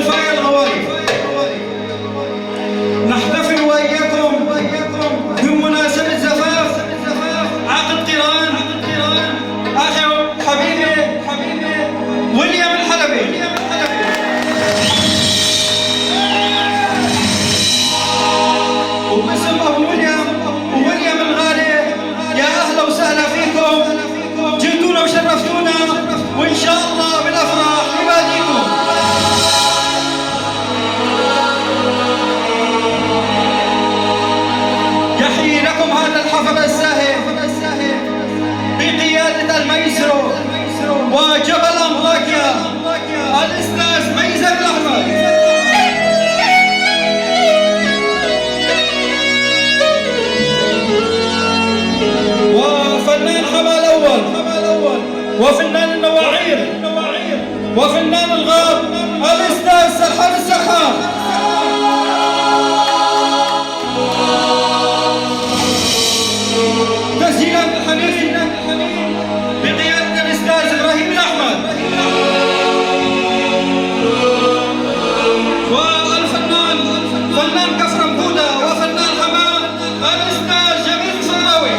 كفاية الغوالي. نحتفل وإياكم بمناسبة زفاف عقد قران أخي حبيبي ويليام الحلبي. وباسم أبو ويليام الغالي، يا أهلا وسهلا فيكم، جئتونا وشرفتونا، وإن شاء الله بالأفراح نباديكم. يحيي لكم هذا الحفل الزاهي بقيادة المايسترو وجبل أنطاكيا الأستاذ ميزن الأحمد، وفنان حمال أول، وفنان النواعير، وفنان الغاب الأستاذ سرحان السرحان. تسجيلات الحنين بقيادة الأستاذ إبراهيم الأحمد، والفنان فنان كفر مبودة، وفنان حمام الأستاذ جميل الفراوي،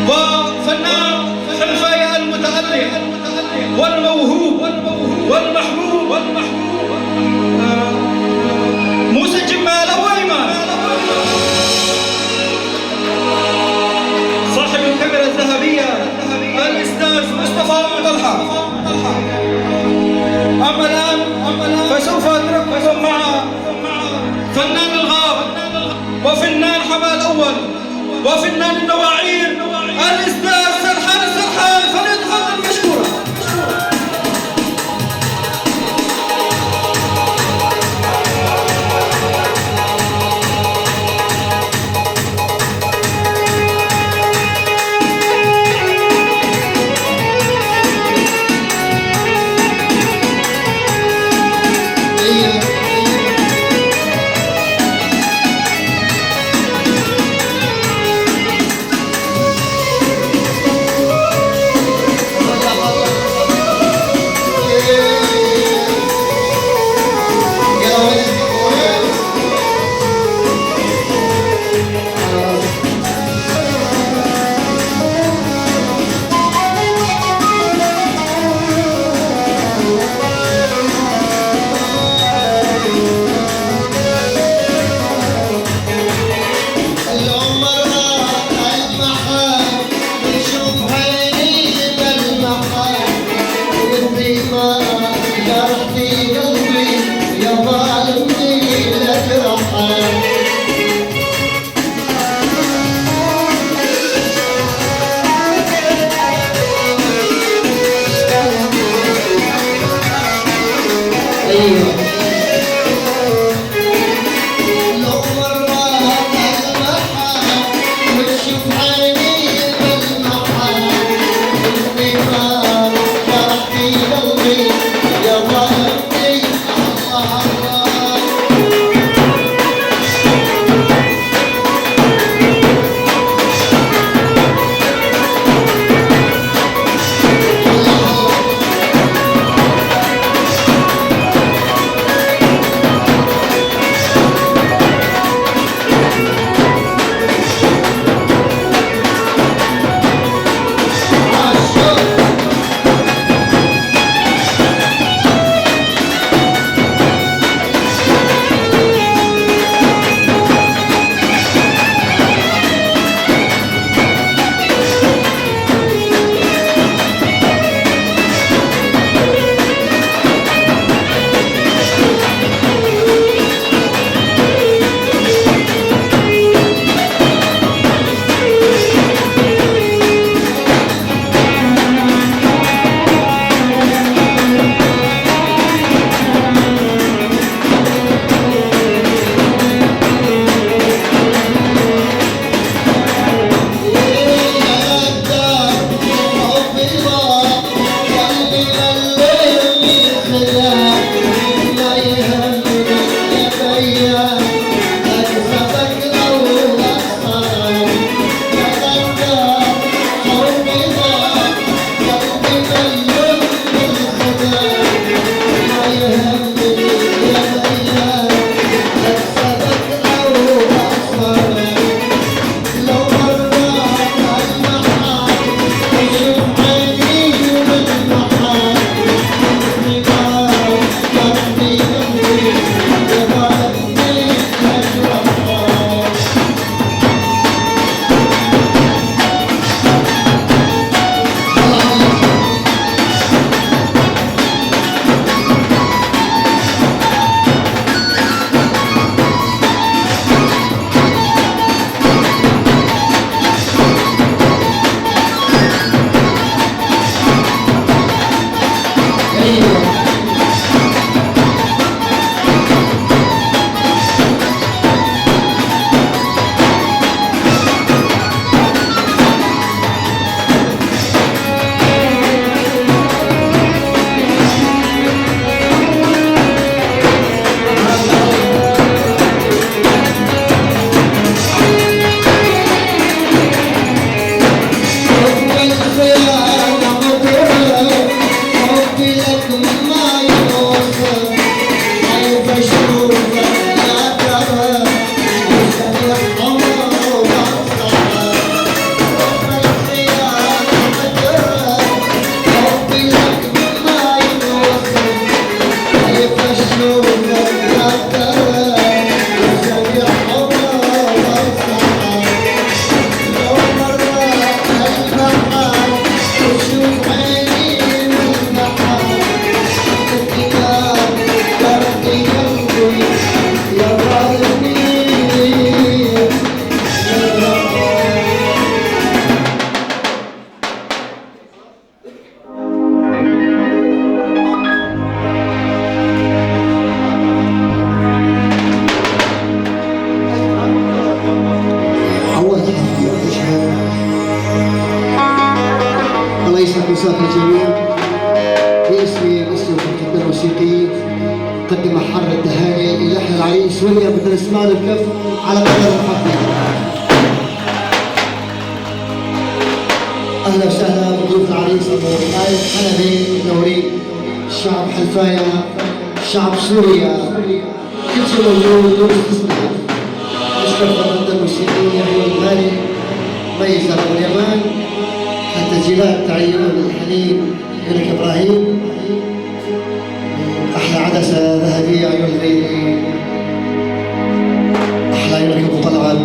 وفنان حلفاية المتألق والموهوب والمحبوب موسى جمال أبو أيمن، صاحب الكاميرا الذهبية الأستاذ مصطفى طلحة. أما الآن فسوف أترككم مع فنان الغاب وفنان حمال أول وفنان النواعير الأستاذ سرحان السرحان، فليتفضل مشكورا. نقدم أحر التهاني للحن العريس ويليام مثل اسماء الكف على قدر الحفل. أهلا وسهلا بضيوف العريس أبو نايف حنبي نوري، شعب حلفاية، شعب سوريا، كل شيء موجود دون استثناء. نشكر فرقة الموسيقيين يحيى الغالي، ميز أبو اليمان، التسجيلات تعيين الحنين ملك إبراهيم، أحلى عدسة ذهبية عيون الليلي، أحلى عيونك أبو طلعت،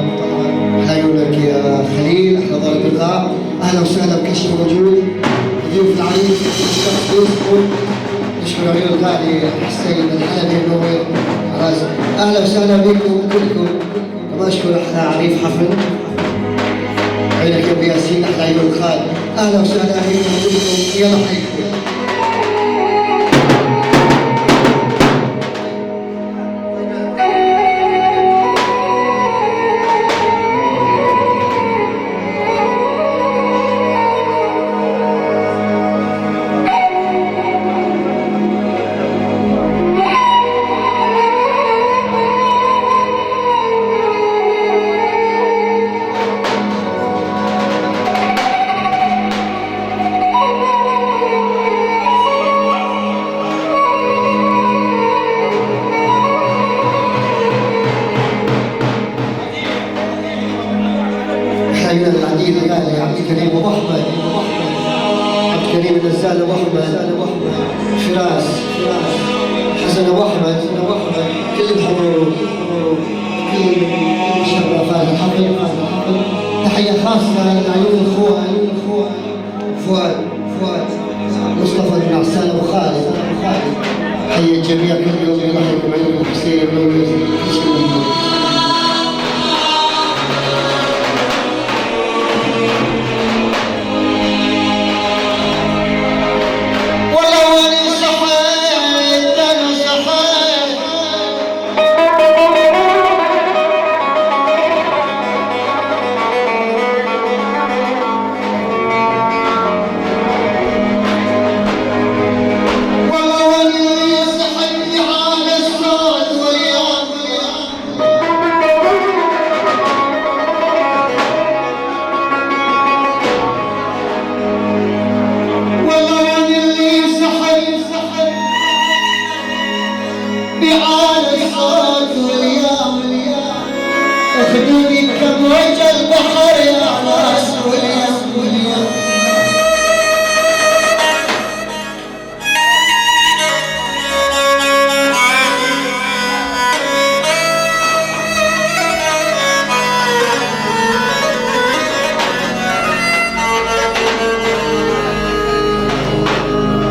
أحلى عيونك يا خليل، أحلى ضرب البقاع. أهلا وسهلا بكل شيء موجود، ضيوف العريس، نشكر ضيوفكم، نشكر عيون الغالي حسين الحلبي منور رازق. أهلا وسهلا بكم كلكم، كما أشكر أحلى عريس حفل عيونك يا أبو ياسين، أحلى عيون الخال. أهلا وسهلا بكم كلكم، يلا حيكم. العديد الغالي عبد الكريم ابو احمد، عبد الكريم النزال ابو احمد، فراس حسن ابو احمد، كل الحضور، كل شرفات الحفل. تحيه خاصه لعيون الاخوان فؤاد مصطفى بن عسان ابو خالد، حي الجميع كل يوم يضحكم عيون الحسين كل شيء. اخذوني كموج البحر يا ناس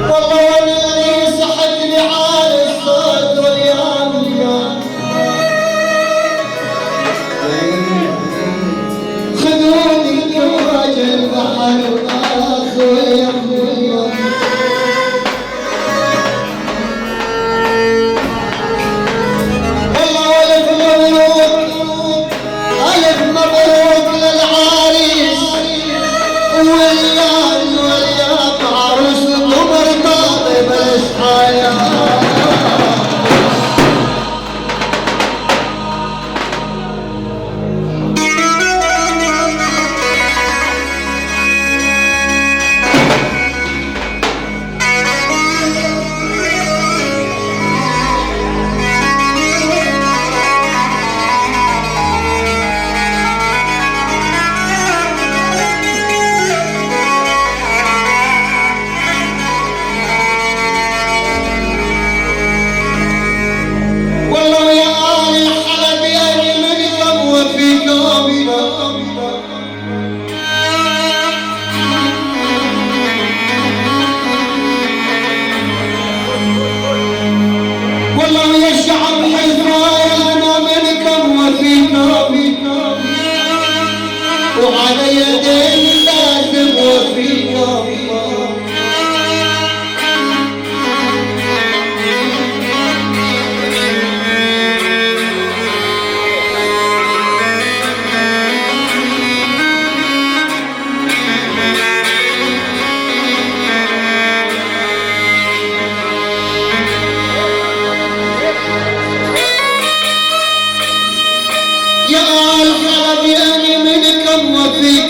والله وانا اللي سحبني على الصوت واليوم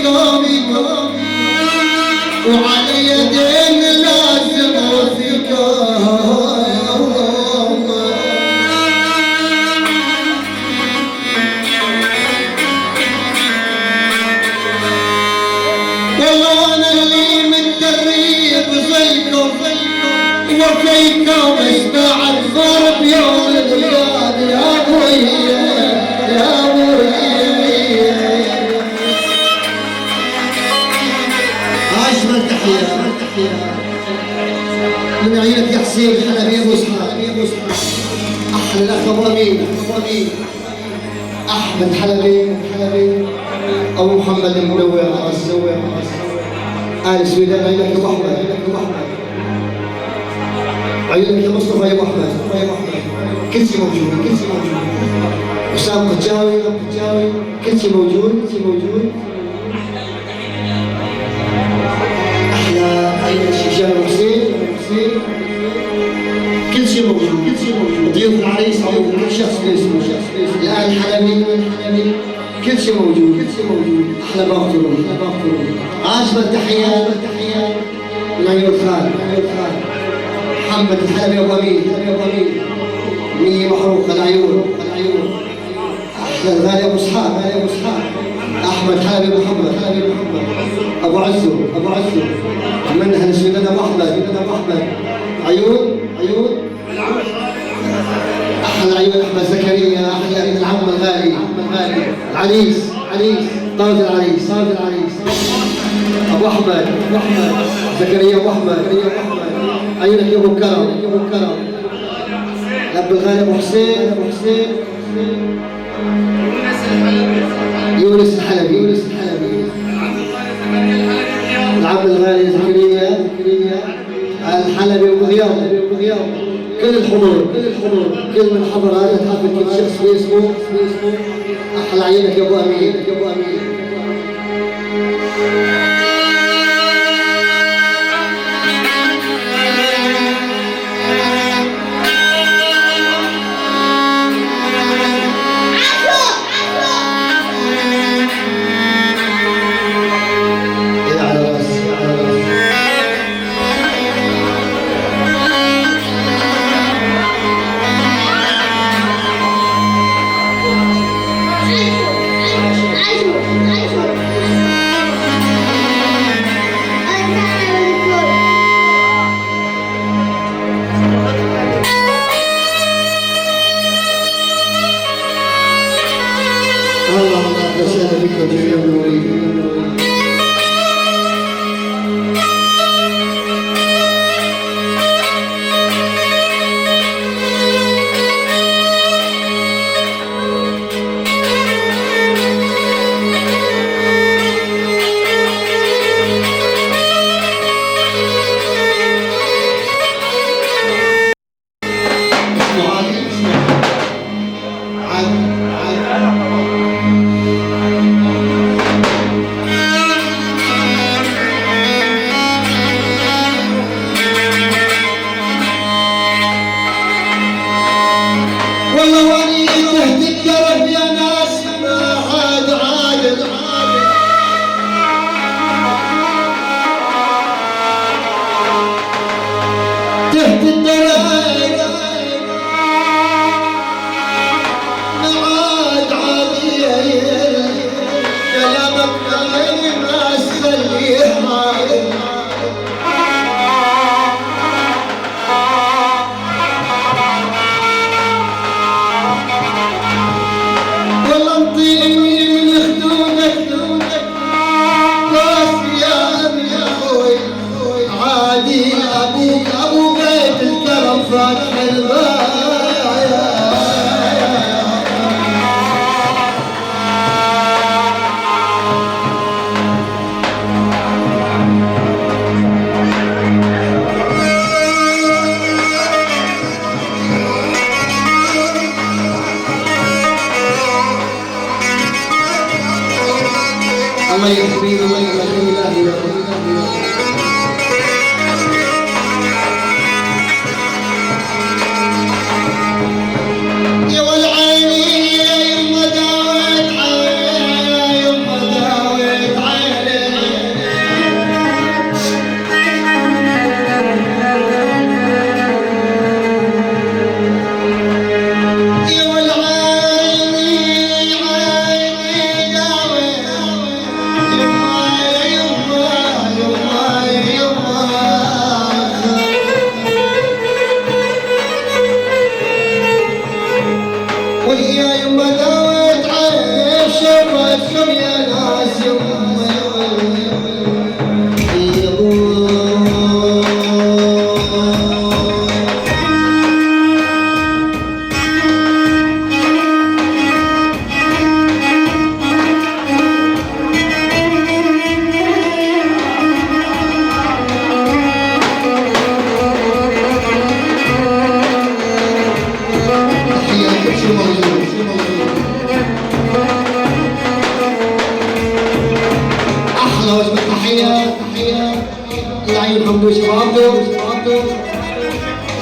فيكم وعلى يدين لازم فيكم. والله انا اللي متدرب زيكم وفيكم اسمع الضرب يوم الغياب يا ابوي يا ابوي. اجمل تحيه من عيونك يا حسين حلبي ابو اسحاق. احلى الاخ ابو امين احمد حلبي ابو محمد المنور ال سويدان. عيونك يا ابو احمد عيونك يا مصطفى يا ابو احمد كل شيء موجود. حسام قجاوي كل شيء موجود. احلى عيون الشيشان وحسين كل شيء موجود. ضيوف العريس كل شخص باسمه. الان حلبي كل شيء موجود. احلى باقترون. اجمل تحيات من عيون خالد محمد الحلبي ابو امين مية محروقه العيون. احلى الغالي ابو اسحاق احمد حلبي محمد ابو عزو من اهل السودان ابو احمد عيون. احلى عيون احمد زكريا. احلى العم الغالي العريس طاوله العريس ابو احمد زكريا ابو احمد. عيونك يا ابو كرم الاب الغالي ابو حسين يونس الحلبي العم الغالي زكريا الحلبي ابو غياب. كل الحضور كل من حضر هذا الحفل كل شخص باسمه. احلى عيونك يا ابو امين. الله يحميك الله يحميك. يا والعين يما داوت عين يما داوت عين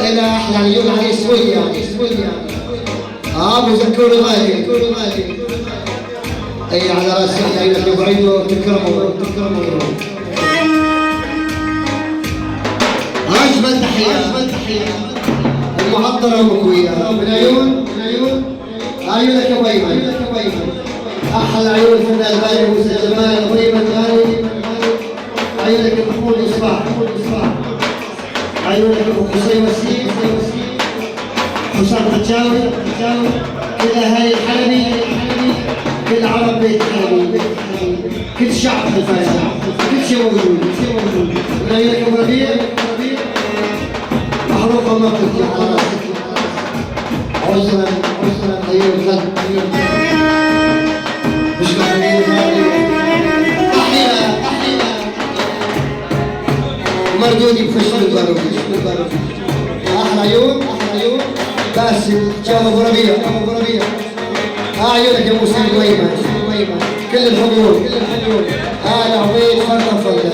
الى احلى عيون علي سويا ابو زكور الغالي اي على راسي عيونك يا ابو عيدو تكرموا اجمل تحيه المعطره والمكويه من عيونك يا ابو ايمن احلى عيون الفنان الغالي موسى جمال ابو ايمن الغالي عيونك يا محمود اصباح عيونك ابو قصي وسيم حسام حجاوي كل اهالي الحلبي كل عرب بيت الحلبي كل شعب الفيصل كل شيء موجود من عيونك ابو ربيع محروقه ومقتل على راسك عذرا عيون الخلق مش قادرين احيا مردودي بفشل البارود احلى عيون باسل جاب ابو ربيع عيونك يا موسى الويمه كل الحضور عبيد فرد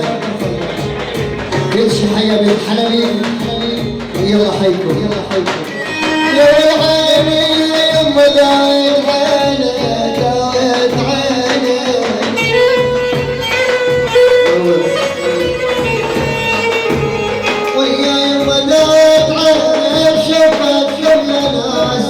كل شي حيا بيت حلبي يلا حيكم يا عيني يا يما دايت عيني ويا يما دايت عيني شفت كل ناس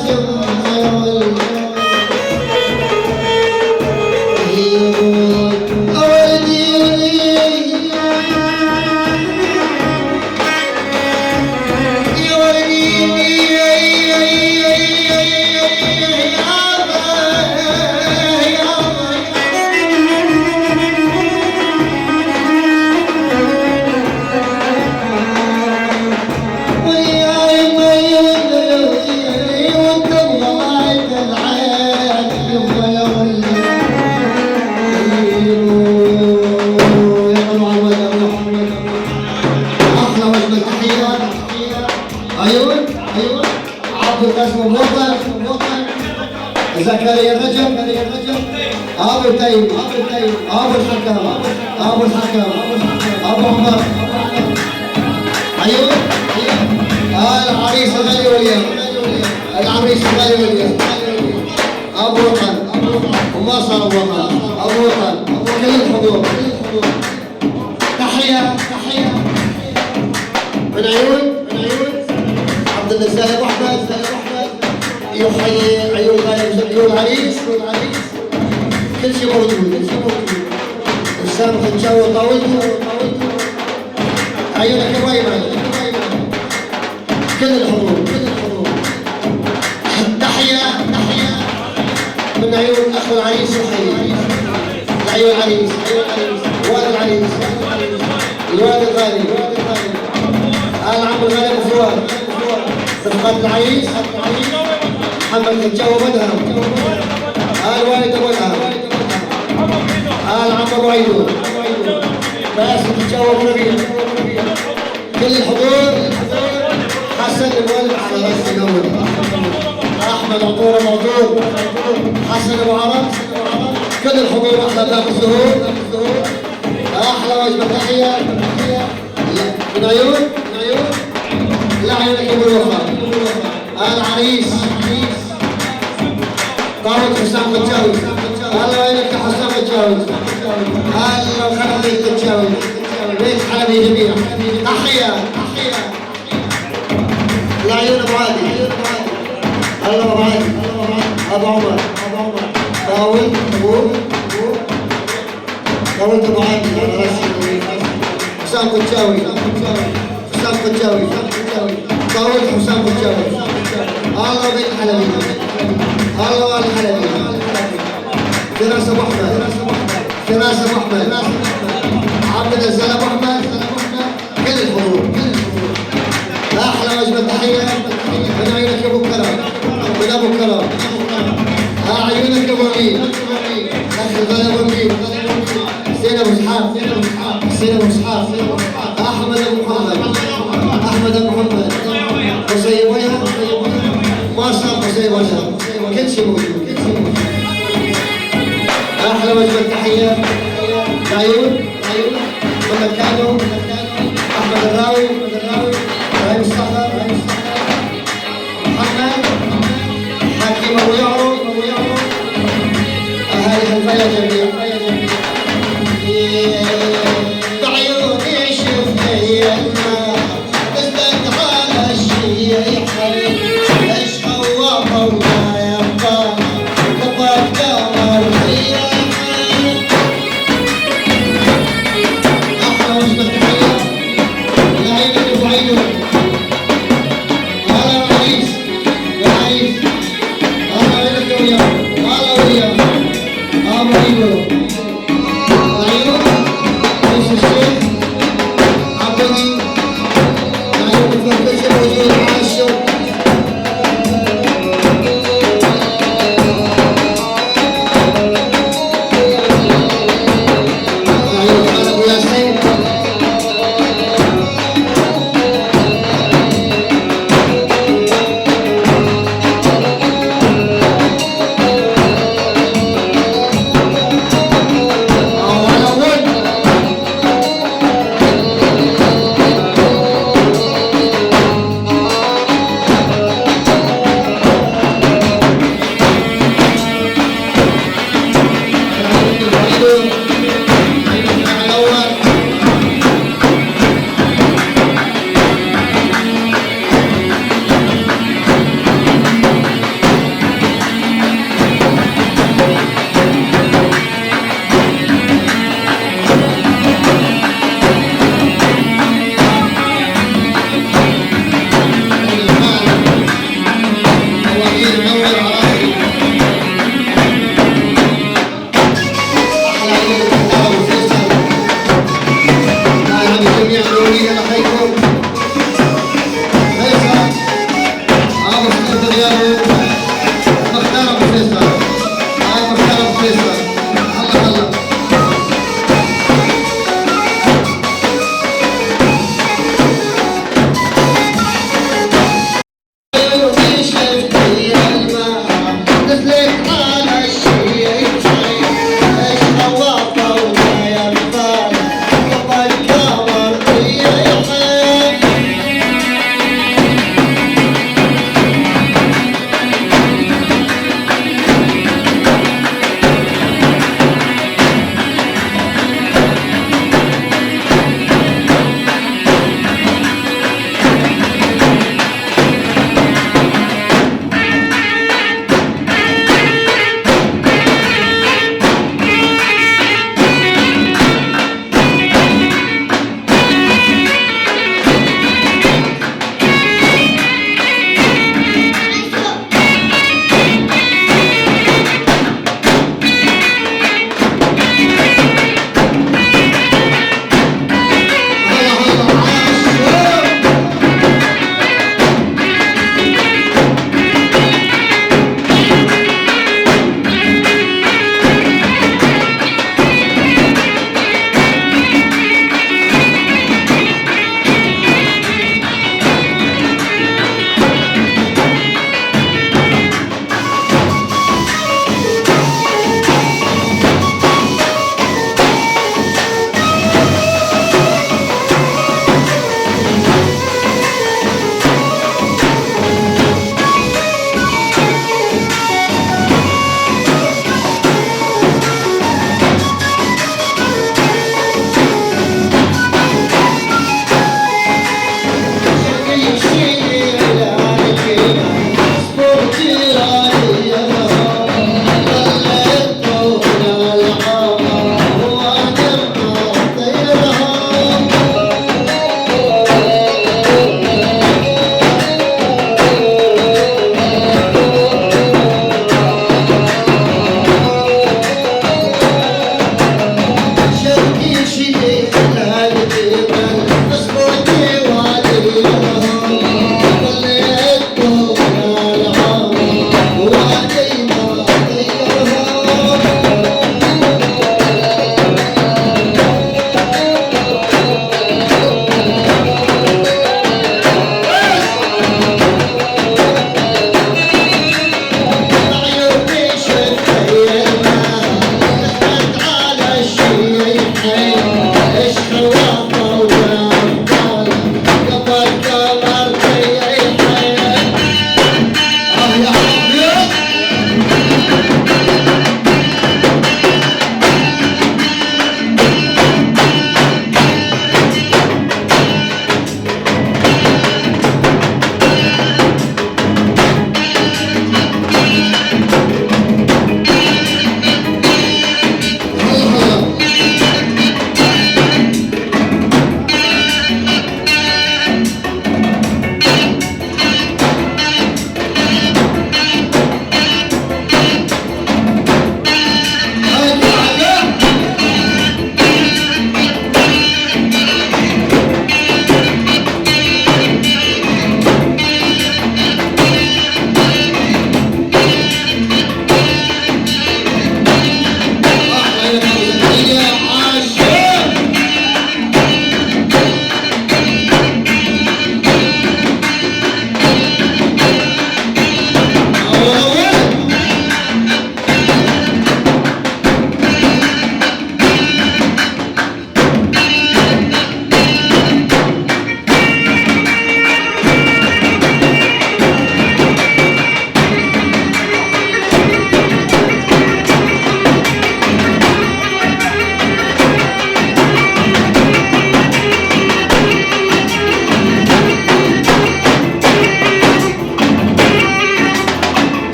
زكريا الرجب ابو الطيب ابو الحكم ابو عمر عيون العريس الغالي واليوم ابو وطن وما صار ابو وطن كل الحضور تحيه من عيون عبد النزال ابو احمد يحيي عيون العريس كل شيء موجود وسام خنشاوي وطاولته عيونك يا ويمن كل الحضور تحية من عيون اخو العريس يحيي عيون العريس والد العريس الوالد الغالي العم الغالي ابو فؤاد رفقات العريس محمد الجو مدهم الوالد ابو ادهم العم ابو عيدو باسم الجو ابو ربيع كل الحضور حسن الولد على راس الاول احمد عطوره موجود حسن ابو عرب كل الحضور احلى باب الزهور احلى وجبه تحيه من عيون لعيونك ابو الوفا العريس طارق حسام الجاوي الله وينك يا حسام الجاوي الله وخليك الجاوي بيت حلبي جميع تحيه لعيون ابو عادي الله ابو عادي ابو عمر طاول ابو عادي على راسي حسام الجاوي طاول حسام الجاوي الله بيت حلبي الله والد حلبي فراس ابو احمد عبد النزال ابو احمد كل الحضور احلى وجبه تحيه من عيونك يا ابو كرم عيونك يا ابو امين اخي الغالي ابو امين حسين ابو اسحاق احمد ابو محمد قصي وجهه ما صار قصي وجهه كل شيء موجود احلى وجبه تحيه عيون محمد كانو احمد الراوي ابراهيم الصخر هي حبيب ايش خوافه ولا يبقى كفاك قمر هي حبيب. احلى وجبه تحيه لعيبه ابو عيون. هلا العريس يا عريس، هلا لك وياه، هلا وياه ابو عيون. عيون يوسف الشيخ عبدي، عيون متفرقش موجود عاشر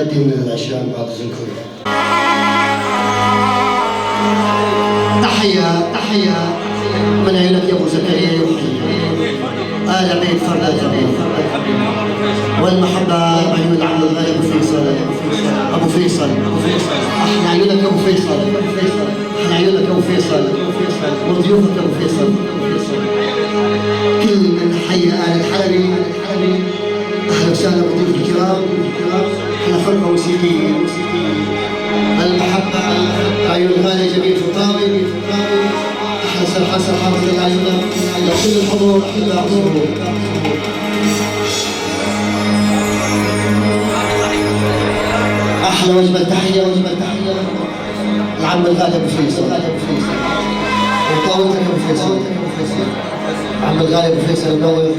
نقدم للعشاء بعض الذكر. تحية من عينك يا ابو زكريا يحيي آل بيت فرد والمحبة عيون عبد الغالي ابو فيصل احنا عيونك يا ابو فيصل احنا عيونك يا ابو فيصل وضيوفك يا ابو فيصل. كل من حي آل الحلبي اهلا وسهلا بضيوف الكرام. احنا فرقة موسيقية المحبة عيون الغالي جميل فطاوي احنا سرحان مثل العيون كل الحضور احلى حضور. احلى واجمل تحية العم الغالي ابو فيصل وطاولتك ابو فيصل عم الغالي ابو فيصل منور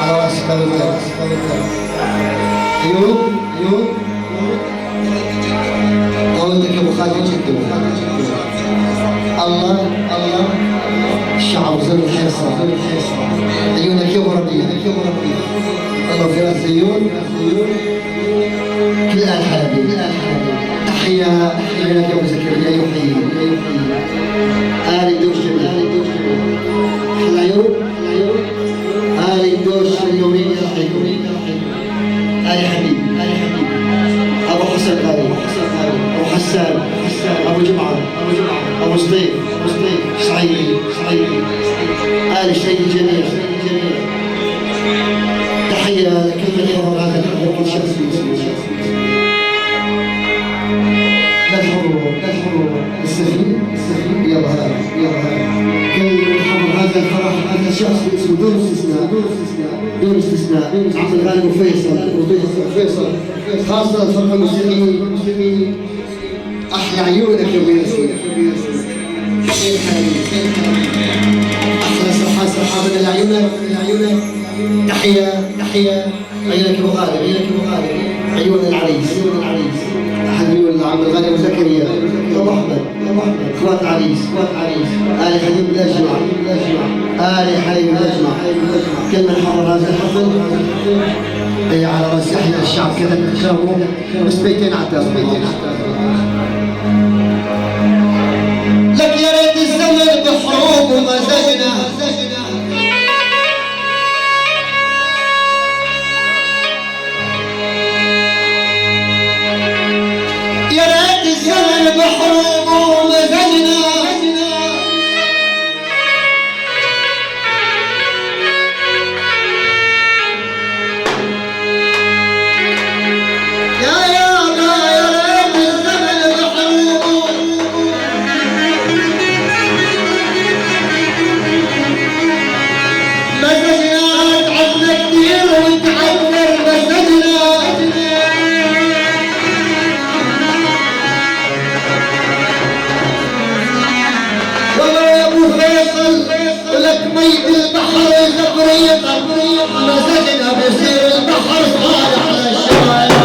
على راسك ايوب طاولتك يا ابو خالد جدا. الله الشعب زر الحيصة عيونك يا ابو ربيع الله في راس عيون كل آل حلبي. تحية عيونك يا ابو زكريا يحيي آل دوش جميل احلى عيون آل دوش اليومين يحيي آل حبيب ابو حسن غالي ابو حسان ابو جمعه ابو صديق سعيد آل الشيخ الجميع. تحية لكل من يحضر هذا الحضور الشخصي للحضور السفير يا ظهر كل من يحضر هذا الفرح هذا الشخص اسمه دون استثناء عبد الغالي ابو فيصل خاصة الفرقة الموسيقية احلى عيونك يا ابو ياسين احلى سرحان من العيونك. تحية عيونك ابو غالب عيون العريس احد عيون العم الغالي ابو زكريا ابو احمد اخوات العريس آل حبيب الاجمع كل من حضر هذا الحفل اي على راس احنا الشعب كذا تكرموا بس بيتين عتاب لك يا ريت الزمن بحروب ومزاجنا يا ريت الزمن بحروب ومزاجنا ميت البحر زبريق مزجنا بيصير البحر صالح للشرايع.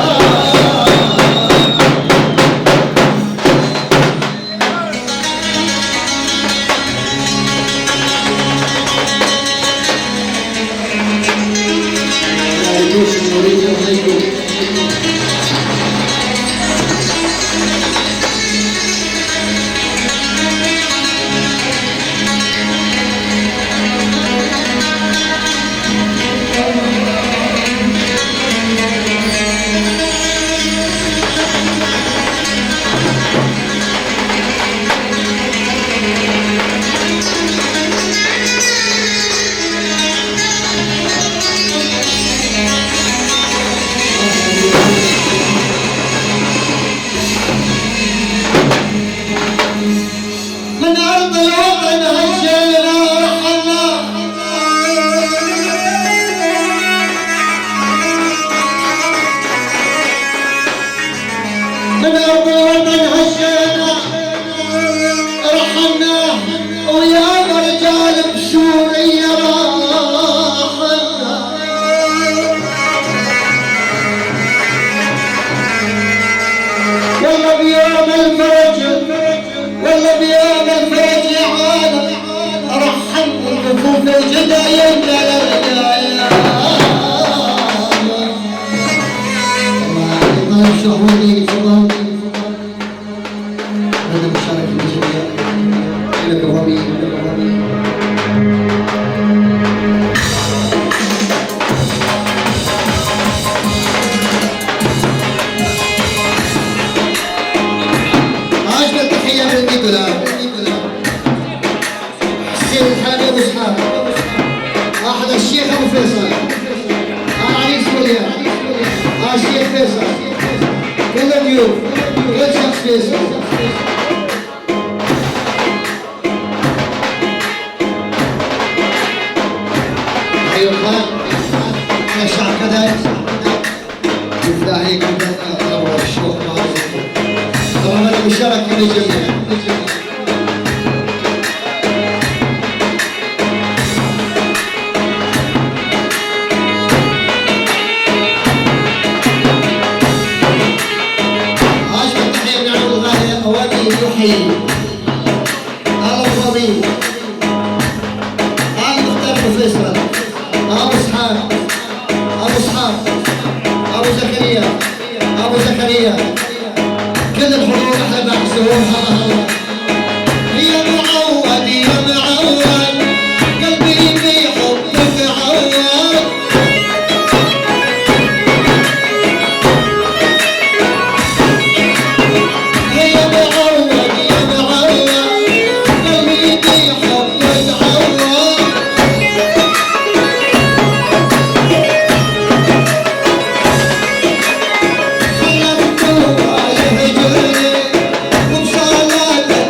الشيخ ابو فيصل، العريس ويليام، الشيخ فيصل، كل الضيوف، كل شخص فيصل. ايوه الخال، يا الشعب كذلك. شوف لا هيك الشوق طبعا هذا مشاركة للجميع. أبو الضبيب، أبو مختار فيصل، أبو إسحاق، أبو إسحاق، أبو زكريا، أبو زكريا، كل الحضور أحلى بعزهم. هلا يا معود يا معود، قلبي في حبك عود. وبصلاتك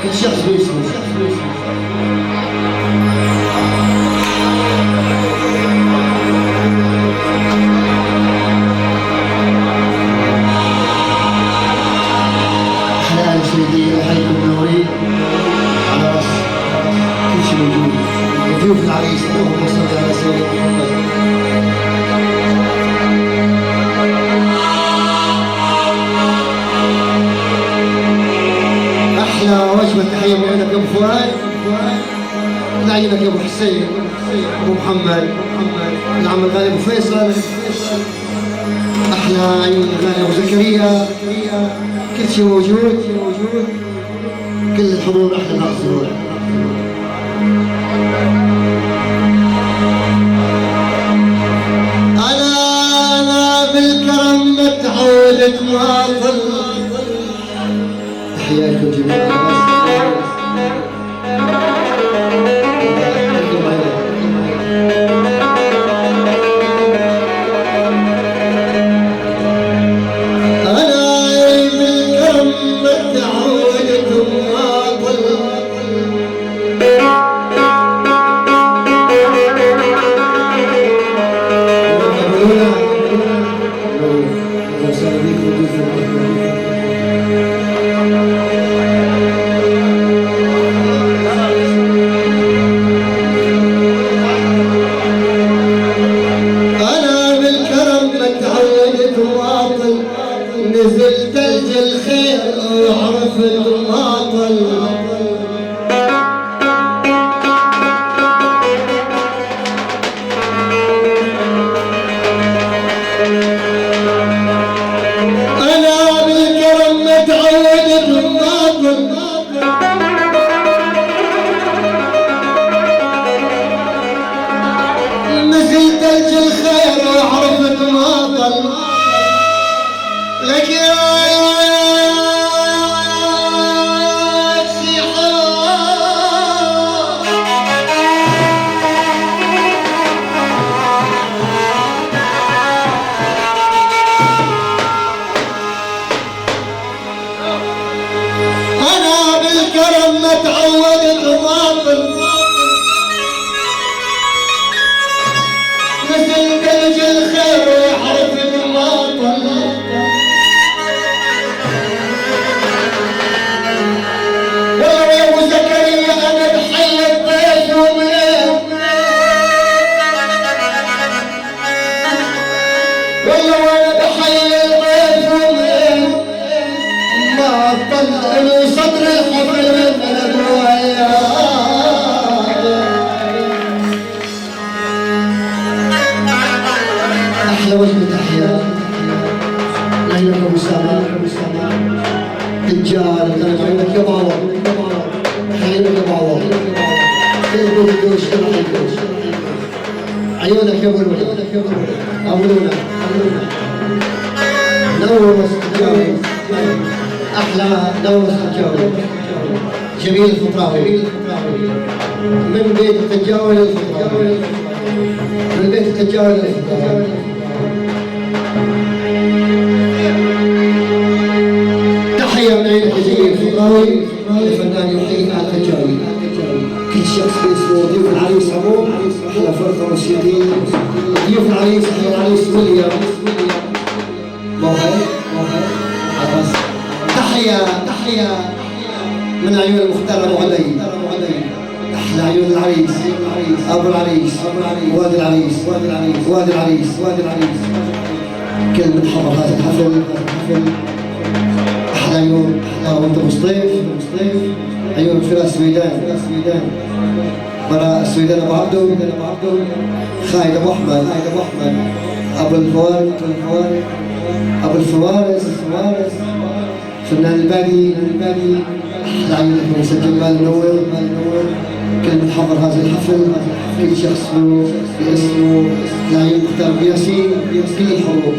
كل شخص باسمه. أحلى أهل سيدي، أحييكم منورين على رأس كل شيء موجود. ضيوف العريس اللهم صل على سيدنا محمد. أحلى وجبة تحية من عندك يا أبو فؤاد، من عينك يا أبو حسين، أبو محمد، العم الغالي أبو فيصل، أحلى عيون الغالي أبو زكريا، كل شيء موجود، كل الحضور أحلى الحضور. أنا بالكرم متعود مواطن. تحياتكم جميعا. نزل تلج الخير وعرف الماطل. أنا بالكرم متعود الماطل. نزل تلج الخير وعرف الماطل. لك يا أنا بالكرم متعود الماطل. نزل تلج الخير ويحرف الماطل. والله وانا بحي الضيف ومين ما طلع صدر الحفل من الرواية. احلى وجبة تحية ليلك ابو سامع، رجال كانت عينك يا بابا، عينك يا بابا، كل الجوش عيونك يا ابو الولد، أولونا نور السجاوي، أحلى نور السجاوي، جميل الفطراوي، من بيت التجاوي للفطراوي، من بيت التجاوي للفطراوي. تحية من عينك يا جميل الفطراوي للفنان يحييك على التجاوي. كل شخص باسمه. ضيوف العريس عموم أحلى فرقة موسيقية. ضيوف العريس أحلى العريس ويليام موهب عباس. تحية من عيون المختار أبو علي، أحلى عيون العريس، أبو العريس، وادي العريس، كل من حضر هذا الحفل. أحلى عيون وأنت مصطيف، عيون فراس السويدان، براء السويدان أبو عبدو، خالد أبو أحمد، أبو الفوارس، فنان البادي. أحلى عيونك من سجل مال منور. كل من حضر هذا الحفل، كل شخص باسمه، العيون مختار بياسين، كل الحضور.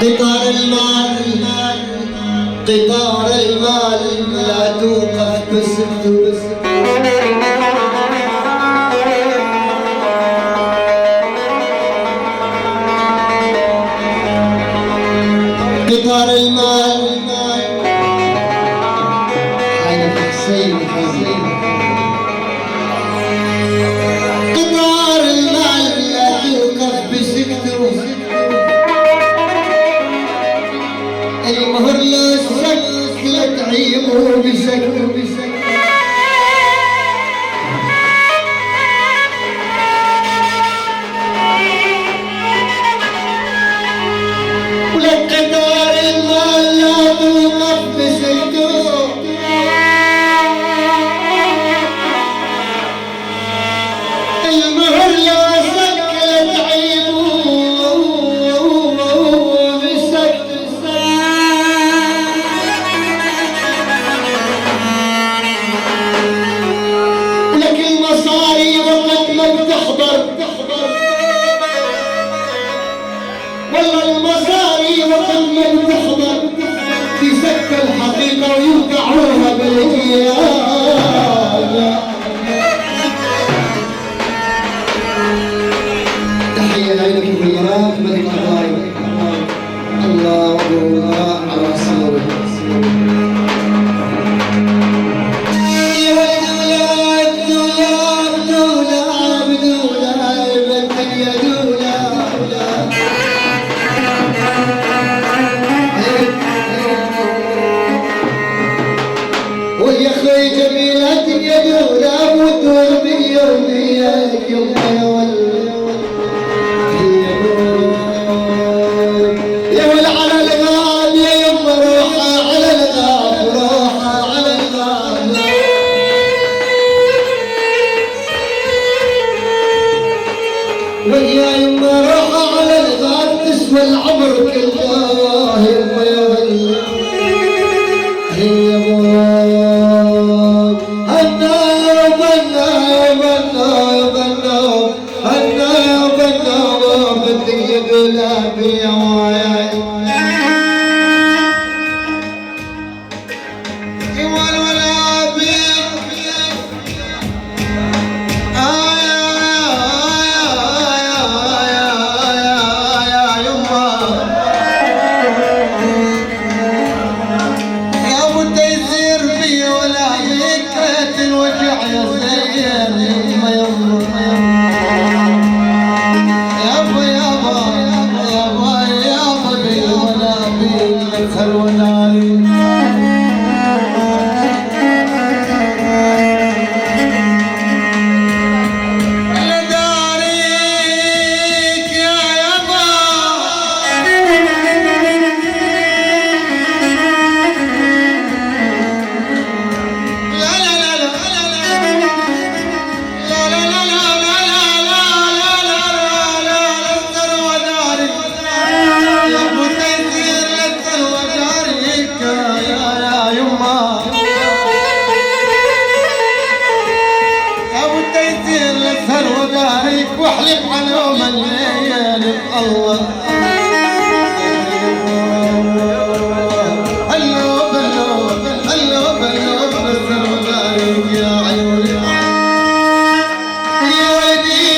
قطار المال قطار المال لا توقف بس قطار المال عين حسين قطار المال لا توقف بسكته المهر لا سك لا تعيبه بسكته قطار المال لا توقف بسكته المهر لا سك لا تعيبه بسكته ولك المصاري وقت ما بتحضر والله المصاري وقت ما بتحضر تسك الحقيقة ويوقعوها بالإياب. تحية لعينك في المراء ملك الغايب الله أكبر على رسول ويا اخوي جميلة يا دولا وتدور بيا وبياك يا ول على الغاب يا يما روحة على الغاب روحة على الغاب ويا يما روحة على الغاب تسوى العمر كله يما يا ول هي واحلف عنهم الليل الله هلو بلو بسر وغايب يا عيوني يا ولدي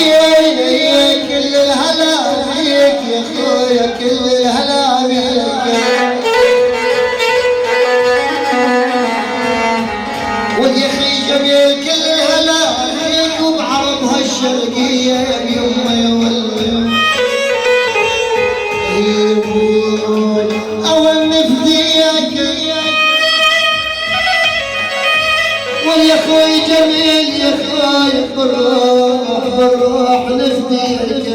يا كل الهلا بيك يا اخويا كل الهلا بيك ويا اخي جميل كل الهلا فيك وبعرضها الشرقية يا يما يا ولد أول نفديك ويا اخوي جميل يا اخوي بالروح نفديك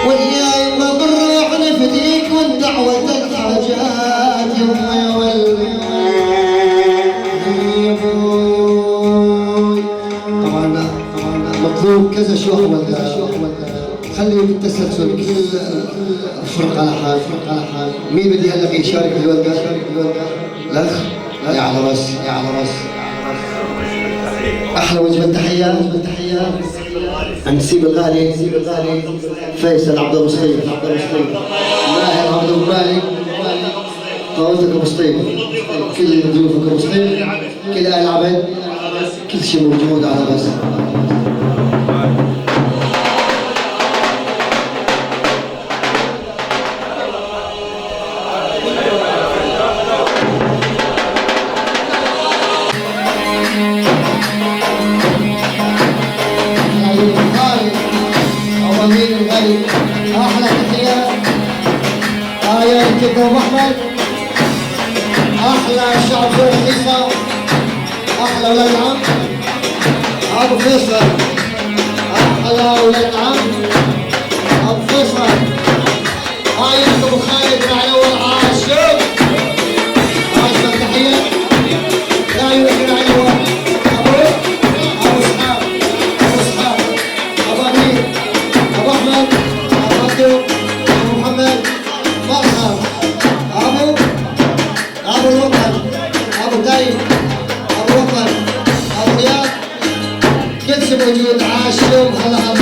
ويا يما بالروح نفديك والدعوة الحاجات يما يا ولد طبعا مطلوب كذا شو خلي بالتسلسل كل فرق على حال مين بدي هلا يشارك بالوردة؟ الاخ يا على راسي احلى وجبه تحيه عن نسيب الغالي فيصل عبد المصطفى ماهر عبد المالك طاولتك ابو سطيف كل ضيوفك ابو سطيف كل اهل عبد كل شيء موجود على غزه. احلى تحيات يا الكبر ابو احمد احلى الشعب زور الحيصه احلى ولاد العم ابو فيصل احلى ولاد العم ابو فيصل هاي ابو خالد العلوي عاشق عاشق تحيه لا يوجد العلوي ابو اسحاق ابو امير ابو احمد ابو محمد مظهر ابو الوطن ابو دايم ابو وطن ابو رياض كل شيء موجود عاشهم هلا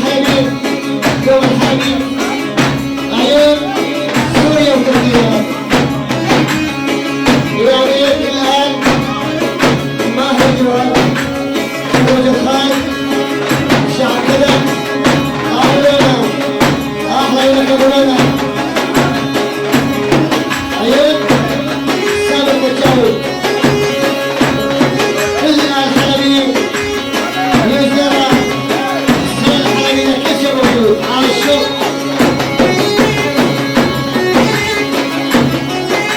الحلبين يوم الحلبين عيون سوريا وتركيا يعني الآن ما هجرة وجه خايف الشعب كذا أهلنا أهلا لك أبونا عيون سابق وتجاوب كلنا الحلبين نيوزيلندا السنة الحلبية كل شيء موجود على الشوق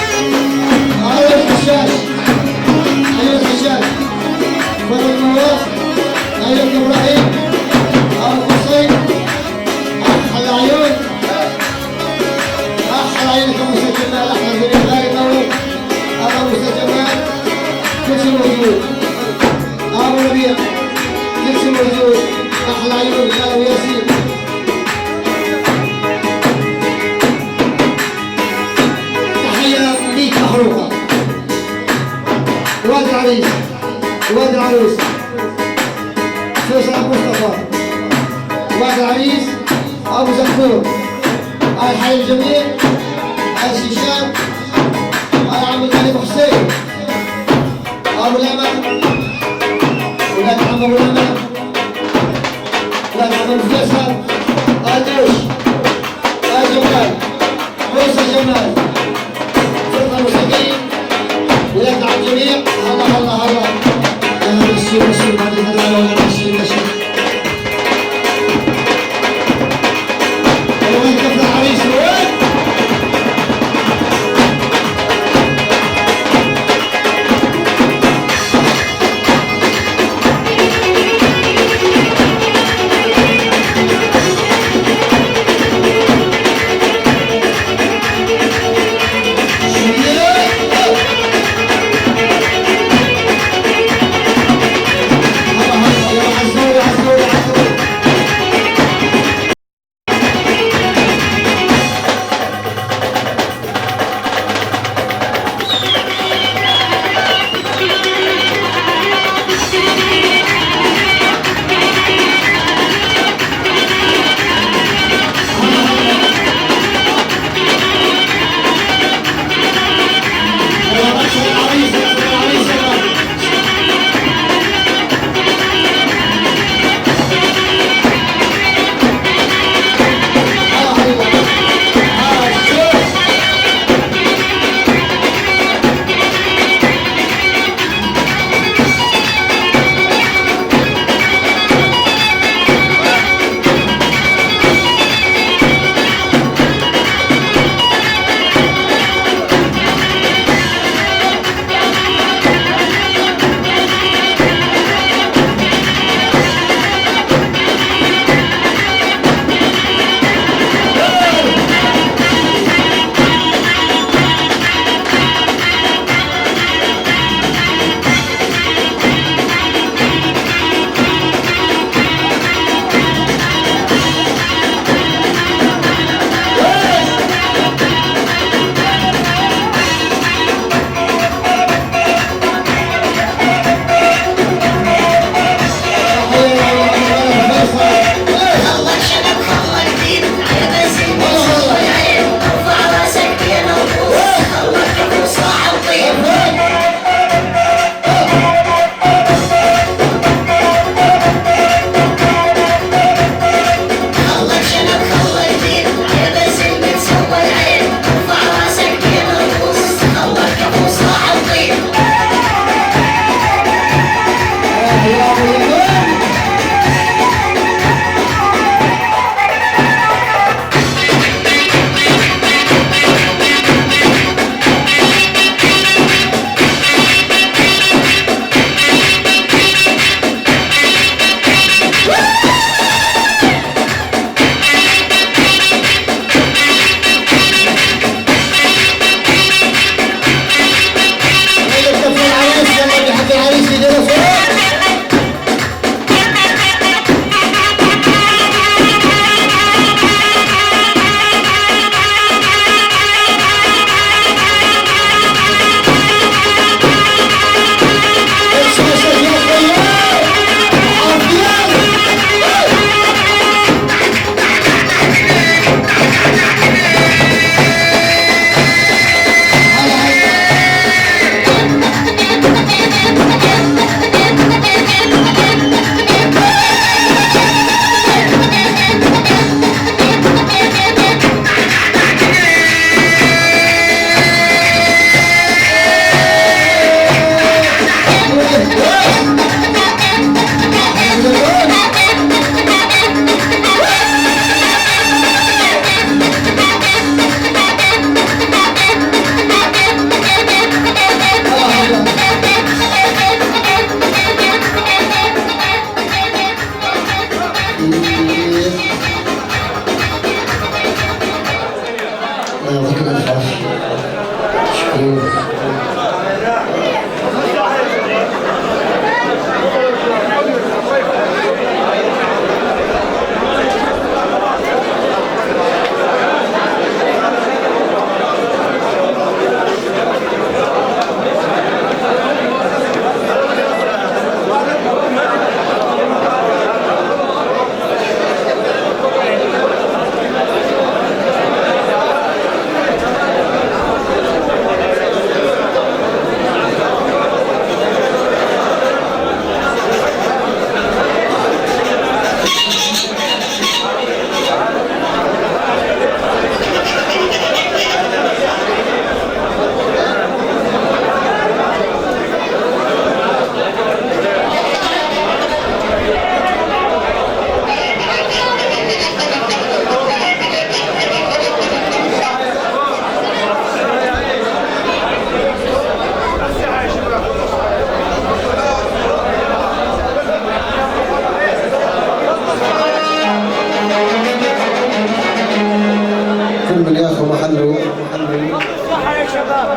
أيها الحشاش أيها الحشاش بدر النواف أيها إبراهيم أبو حسين أحلى عيون أحلى عيونك أبو موسى جمال أحلى زريق غايب أبو موسى جمال كل شيء موجود أبو ربيع كل شيء موجود أحلى عيون خالد ياسين تحية ليك مخروقة واد العريس واد العروس فيصل مصطفى واد العريس أبو زكور آل حي الجميع آل شيشان آل عم الغالي أبو حسين أبو الأمل ولاد عم أبو الأمل ولاد عم أبو فيصل آل دوش آل جمال موسى جمال فرقة المستقيم ولاد عم الجميع الله الله الله بشير بشير بعد الهدايا ولا بشير بشير وين كفر العريس وين؟ الله يعطيك الف عافيه. شكرا.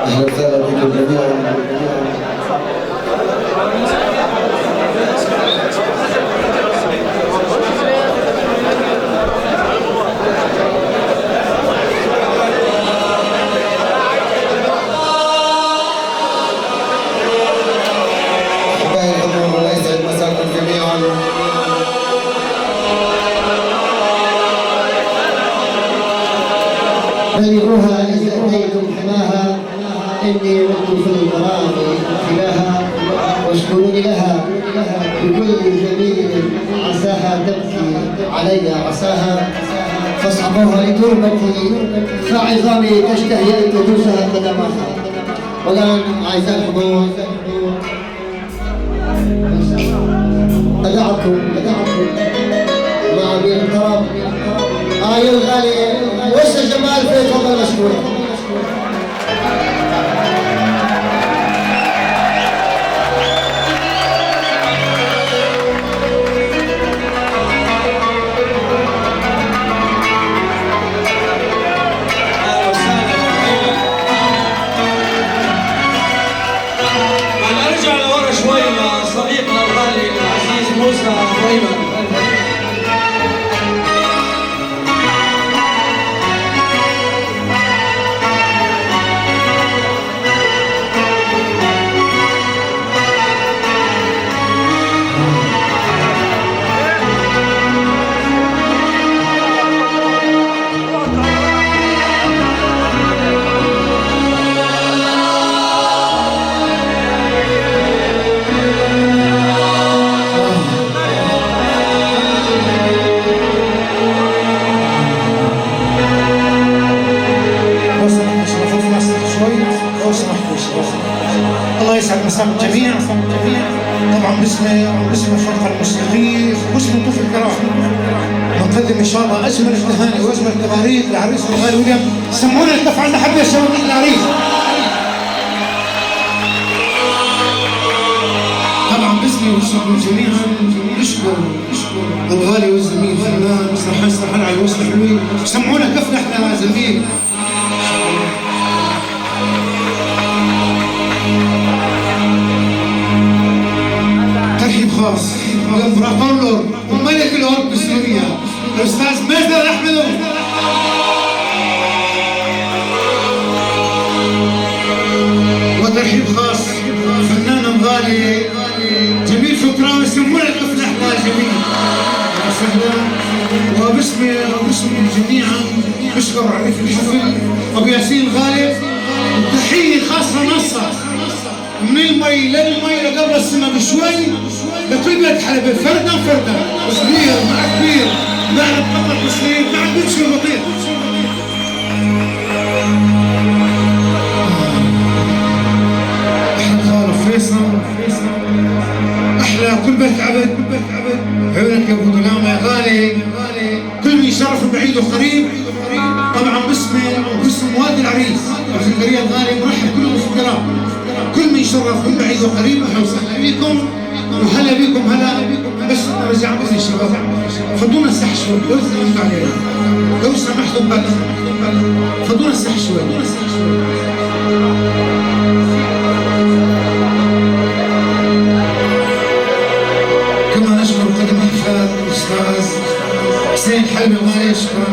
أهلا وسهلا بكم جميعا. أحبائي الحضور، الله يسعد مساكم جميعا. بلغوها إذا أتيتم حماها إني ولدت في المرام تلاها واشكروني لها بكل جميل عساها تبكي علي عساها فاصحبوها لتربتي فعظامي تشتهي أن تدوسها قدمها. والآن أعزائي الحضور أدعكم مع أمير الطرب آي الغالي وش جمال في تفضل مشكورا. الله يسعد مساكم جميعا. طبعا باسم الفرقه الموسيقيه واسم الضيوف الكرام نقدم ان شاء الله اجمل التهاني واجمل التباريك لعريس الغالي ويليام. سمونا الكف عنا حبه شواطئ العريس. طبعا باسمي وباسمكم جميعا نشكر الغالي والزميل الفنان مستر حسن علي وسط الحلوين. سمعونا كفنا احنا زميل. ترحيب خاص لامبراطور وملك الأورب بسوريا الأستاذ مازن أحمد. وترحيب خاص فنان غالي جميل فكراوي يسمونه الطفل احنا جميل وسهلا. وباسمكم جميعا بشكر عريف الحفل ابو ياسين الغالي. وتحيه خاصه نصه من المي للمي لقبل السماء بشوي لكل بلد حلب فردا وصغير مع كبير مع القطر وصغير مع بنشي وبطير. احلى خالف فيصل احلى كل بيت عبد عيونك يا ابو ظلام يا غالي. كل من يشرف بعيد وقريب طبعا باسم والد العريس ابو زكريا الغالي مرحب كل الفقراء. كل من يشرف من بعيد وقريب اهلا وسهلا بكم وهلا بكم هلا. بس نرجع بس الشباب فضونا الساحه شوي لو سمحتوا علينا لو سمحتوا خذ بالك فضول الساحة شوي. كما نشكر قدم الأحفاد الأستاذ حسين حلبي الغالي. شكرا.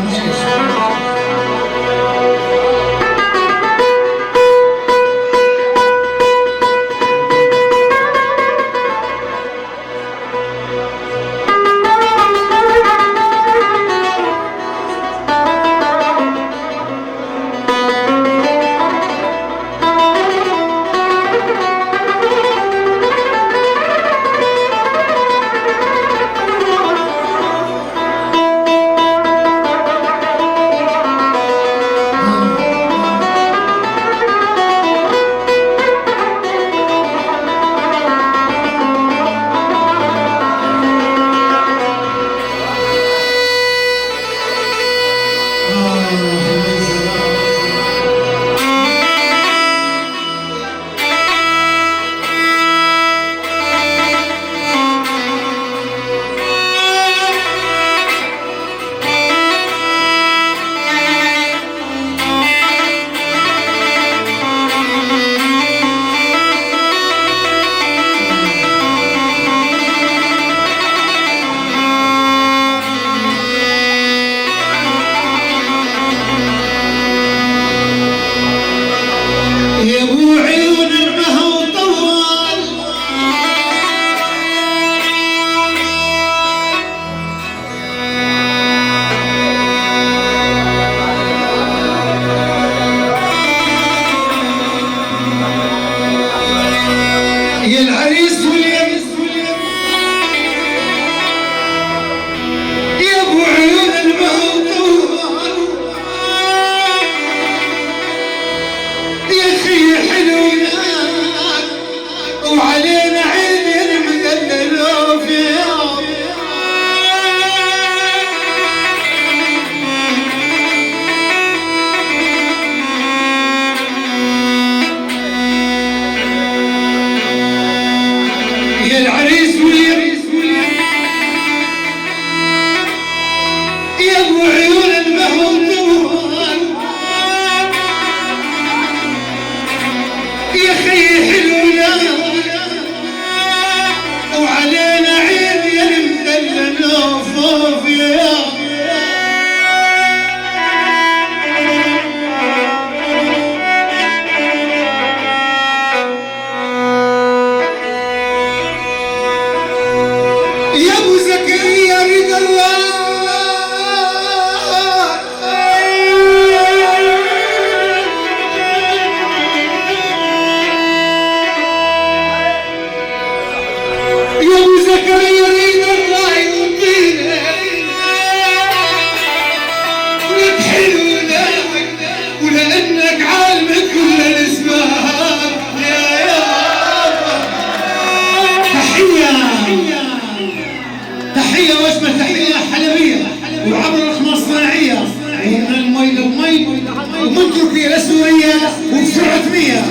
ومن تركيا لسوريا وبسرعة 100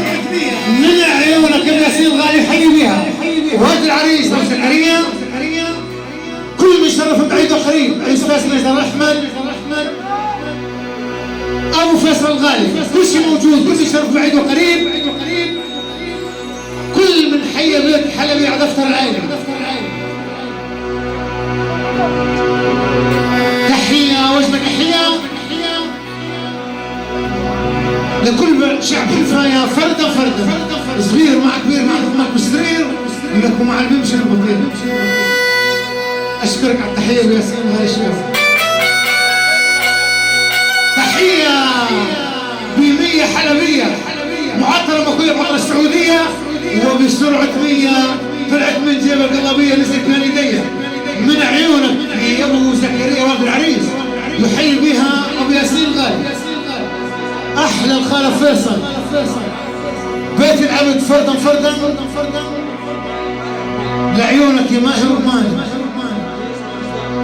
من عيونك الياسين الغالي حي بها. وهذا العريس ابو زكريا كل من شرف بعيد وقريب، الاستاذ ميزان احمد ابو فيصل الغالي، كل شيء موجود، كل شيء شرف بعيد وقريب، كل من حي بيت حلبي على دفتر العائله. تحيه وجبه تحيه لكل شعب حلفايا فردا فردا، صغير مع كبير، مع بالسرير لكم مع البمشي البطيء. اشكرك على التحيه بياسين هاي الشيخ. تحيه ب100 حلبيه معطره مكويه معطره السعوديه، وبسرعه 100 طلعت من جيب القلبيه نزلت بين يدي من عيونك يا ابو زكريا والد العريس، يحيي بها ابو ياسين الغالي. احلى الخاله فيصل، بيت العبد فردا فردا لعيونك يا ماهر رماني،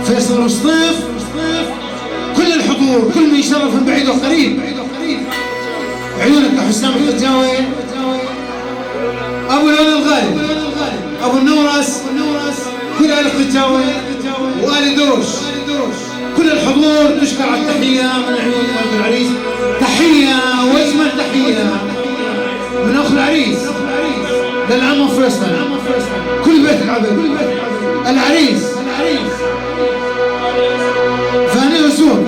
فيصل وسطيف، كل الحضور، كل من يشرف من بعيد وقريب، عيونك يا حسام الخجاوي، ابو الولي الغالي، ابو النورس، كل ال الخجاوي وال دوش، كل الحضور تشكر على التحيه من عيون كل بيت العبد العريس فاني يزون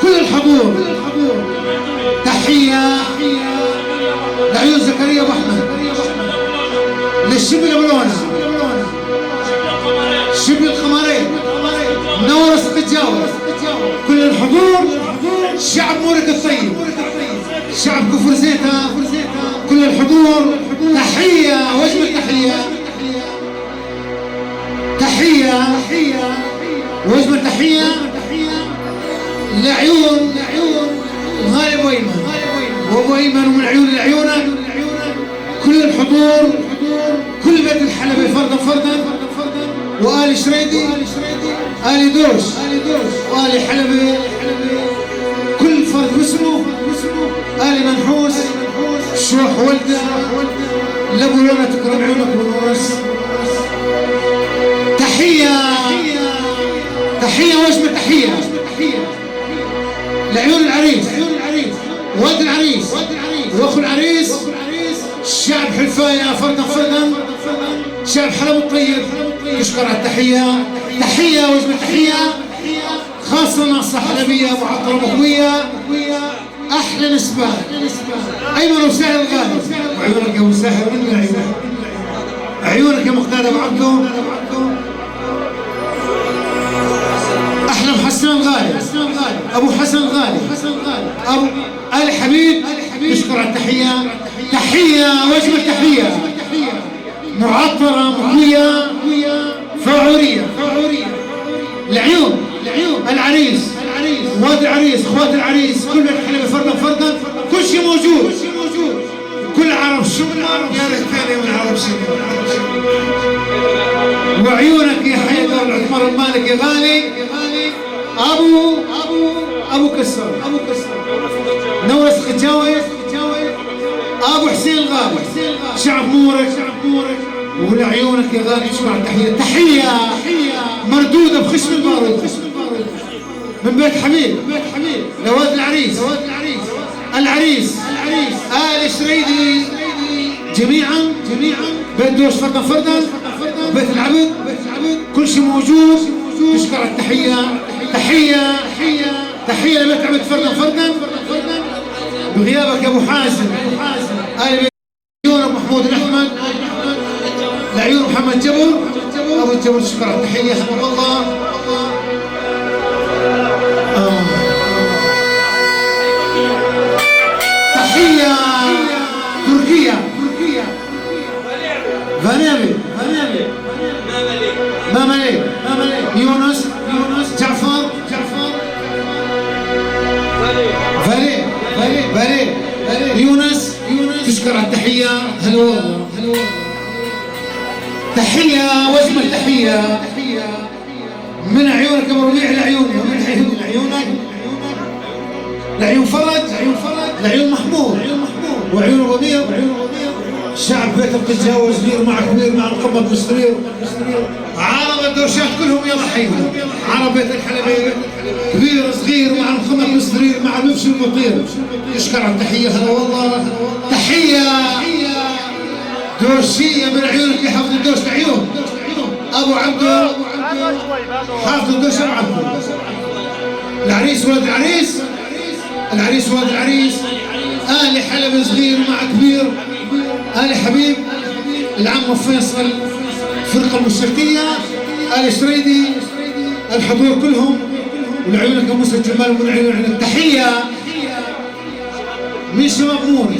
كل الحضور تحية لعيون زكريا أبو أحمد للشبل أبلونة شبل القمرين منور التجاوز كل الحضور شعب مورك الطيب شعب كفر زيتا كل الحضور تحية واجمل تحية واجمل تحية لعيون الغالي أبو أيمن وأبو أيمن ومن عيون لعيونك كل الحضور كل بيت الحلبي فردا وآل شريدي آل دوش وآل حلبي كل فرد باسمه آل منحوس شوح ولده لابو لونا تكرم عيونك بالورس تحية واجمل تحية لعيون العريس واد العريس واخو العريس شعب حلفاية فردا شعب حلب الطيب يشكر على تحية واجمل تحية خاصة ناصة حلبية معطرة مقوية أحلى نسبة أيمن وساهر الغالي وعيونك يا أبو ساهر من عيونك يا مقداد أبو عبده أحلى حسن الغالي أبو حسن الغالي أبو آل حبيب يشكر على تحية واجمل تحية معطرة مقوية فعورية لعيون العريس واد العريس اخوات العريس كل بيت حلبي فردا كل شيء موجود كل عرب شو يا ريت من العرب وعيونك يا حيدر عثمان المالك يا غالي ابو كسر نورس ختاوي ابو حسين الغالي شعب مورك ولعيونك يا غالي شكرا تحية مردودة بخشم البارود من بيت حميد لواد العريس آل شريدي جميعا بيت دوش فردا بيت العبد كل شيء موجود تشكر تحية لبيت العبد فردا بغيابك يا ابو حازم آل عيون محمود احمد لعيون محمد جبر ابو الجبر شكرا تحية حفظ الله تحية تركيا فانيبي ماملي يونس جعفر فالي يونس تشكر على التحية هلو تحية واجمل تحية من عيونك ابو ربيع لعيوني ومن عيونك لعيون فرج لعيون محمود وعيون ربيع شعب بيت القجاوة صغير مع كبير مع مقبض بالسرير عرب الدوشات كلهم يضحيهم عرب بيت الحلبي كبير صغير مع المخمد بالسرير مع المفشي المطير يشكر على التحية هلا والله تحية دوشية من عيونك يا حافظ الدوش لعيون ابو عبده حافظ الدوش ابو عبده العريس ولد العريس ولد العريس آل حلب صغير مع كبير آل حبيب العم فيصل الفرقة المشرقية آل شريدي الحضور كلهم ولعيونك يا موسى الجمال ومن عيونك تحية من شباب موري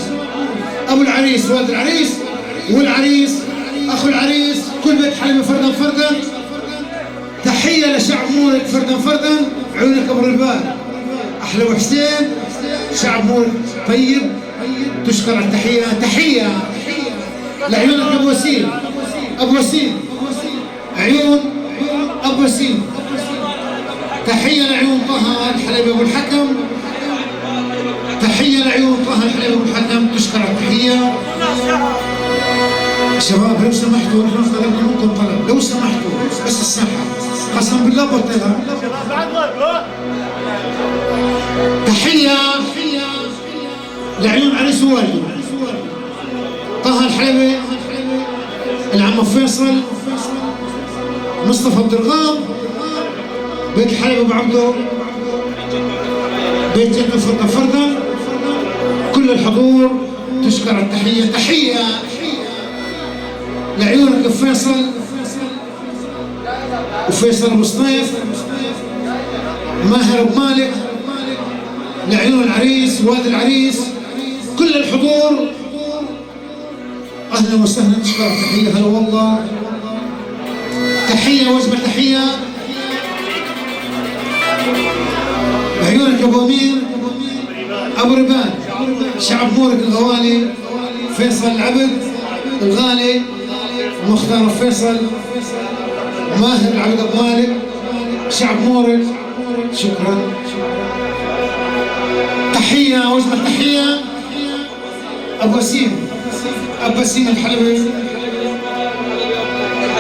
ابو العريس ولد العريس والعريس اخو العريس كل بيت حلبي فردا تحية لشعب مورك فردا عيونك ابو الربال احلى وحسين شعب مورك طيب تشكر على تحية لعيونك ابو وسيم عيون ابو وسيم تحية لعيون طه الحلبي ابو الحكم تحية لعيون طه الحلبي ابو الحكم تشكر على التحية شباب لو سمحتوا نحن طلبنا منكم طلب لو سمحتوا بس الساحة قسم بالله بطلها تحية لعيون عريس والده طه الحلبي، العم فيصل، مصطفى الدرغام، بيت الحلبي ابو عبده، بيت جدو فرقه فرقه، كل الحضور تشكر التحيه. تحيه لعيونك فيصل وفيصل ابو سطيف، ماهر ابو مالك، لعيون العريس وواد العريس، كل الحضور اهلا وسهلا. تشكر التحيه. هلا والله. تحيه وجبه تحيه لعيونك ابو امير، ابو ربان، شعب مورك الغوالي، فيصل العبد الغالي، مختار فيصل، ماهر العبد ابو مالك، شعب مورك، شكرا. تحيه وجبه تحيه ابو وسيم، ابو وسيم الحلبي.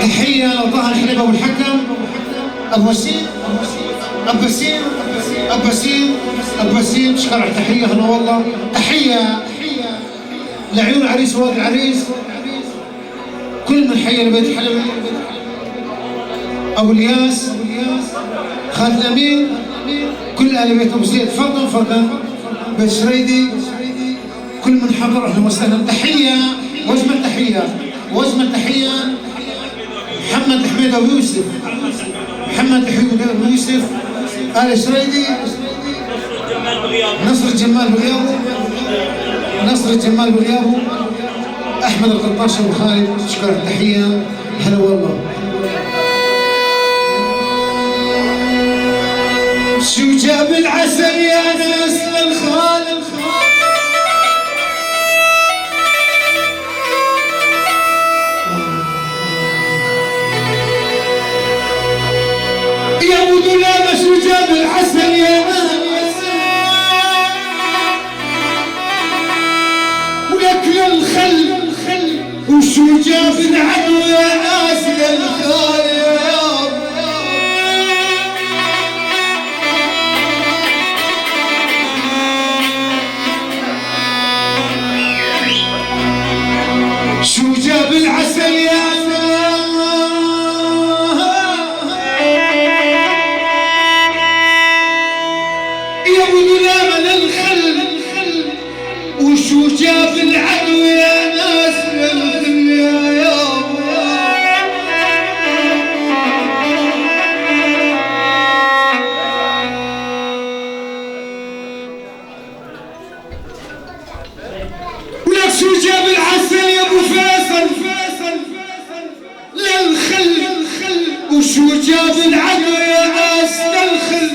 تحيه لطه الحلبي ابو الحكم، ابو وسيم، ابو وسيم، ابو وسيم، ابو وسيم. شكرا تحيه. هلا والله. تحيه لعيون العريس وواد العريس، كل من حي لبيت الحلبي، ابو الياس، خالد الامين، كل اهل بيت ابو زيد فردا فردا، بيت شريدي، كل من حضر اهلا وسهلا. تحيه وجمه تحيه، وجمه تحيه محمد حميد ابو يوسف، محمد حميد ابو يوسف، ال شريدي، نصر الجمال بغيابه، نصر الجمال بغيابه، احمد القرطاش ابو خالد. شكرا تحيه. هلا والله. شو جاب العسل يا ناس للخال، يا ابو دلامه شو جاب العسل يا ناس، وياكل الخل، وشو جاب العدو يا ناس للخال. شو جاب العسل يا ابو دلامه للخل، وشو جاب العدو يا ناس للدنيا يا ولك شو جاب العسل يا ابو فيصل للخل، وشو جاب العدو يا ناس للخل.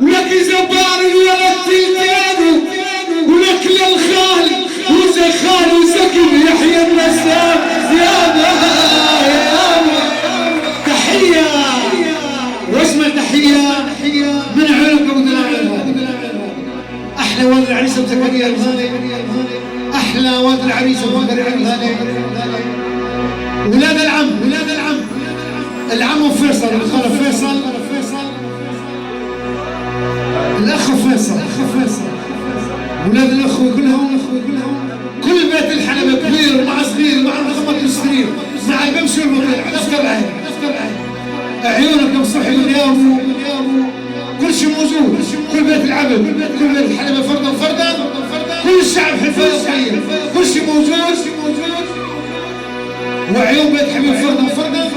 ولك زبار الولد تلتانه، ولك للخال وزخال وسكن يحيى النسام يا تحيه واسمه تحيه من عيونك ابو دلال. احلى واد العريس ابو زكريا الغالي، احلى واد العريس ابو زكريا الغالي، ولاد العم، ولاد العم، العم فيصل، الخال فيصل، الاخ فيصل، ولاد الاخوه كلهم، كل بيت الحلبة كبير مع صغير مع نغمة الصغير مع بمشي المطيع افتر العين، عيونك مصحي اليوم، كل شيء موجود، كل بيت العبد، كل بيت الحلبة فردا فردا، كل الشعب حلفاء، كل شيء موجود، وعيون بيت حبيب فردا فردا،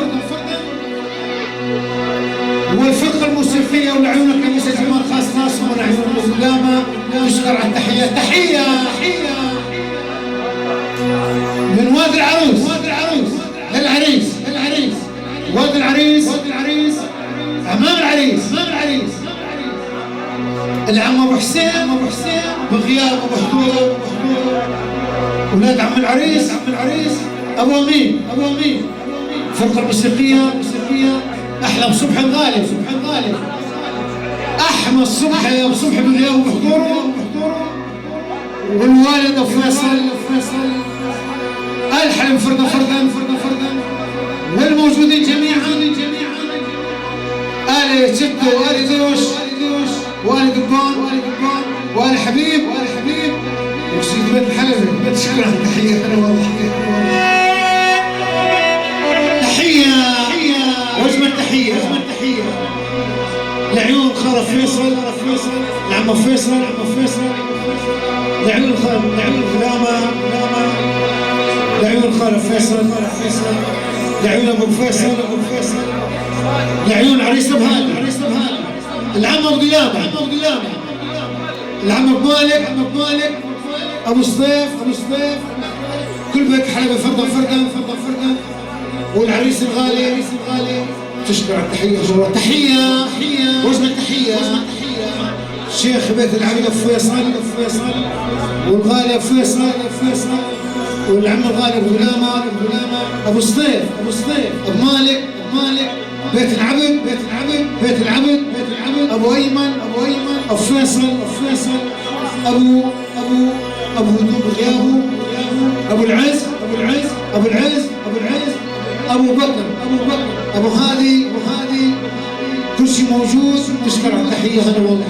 والفرقة الموسيقية ولعيونك كنيسة جمال خاص ناس من عيون القدامى. نشكر على التحية. تحية من واد العروس، للعريس، واد العريس، أمام العريس، العم أبو حسين بغياب وبحضوره، ولاد عم العريس أبو أمين، الفرقة الموسيقية أحلى بصبح الغالي، أحمد صبحي أبو صبحي بغيابه وبحضوره، والوالد أبو فيصل، الحلم فردا والموجودين جميعا، آل جدو وآل دوش وآل قبان وآل حبيب وسيد بيت الحلبي تشكر على التحية. هلا والله تحية وجمة تحية لعيون خالد فيصل لعم فيصل لعيون غلامة لعيون خالد فيصل لعيون ابو فيصل لعيون عريس بهاد العم ابو دلامة العم ابو مالك ابو سطيف كل بيت حلبة فردا والعريس الغالي تشكر على التحية. تحية وجبة تحية شيخ بيت العبد فيصل والغالي ابو فيصل والعم الغالي ابو غلامة ابو سطيف ابو مالك بيت العبد ابو ايمن ابو فيصل ابو هدوء غيابه ابو العز ابو بكر ابو هادي كل شيء موجود. تشكر على التحيه. هلا والله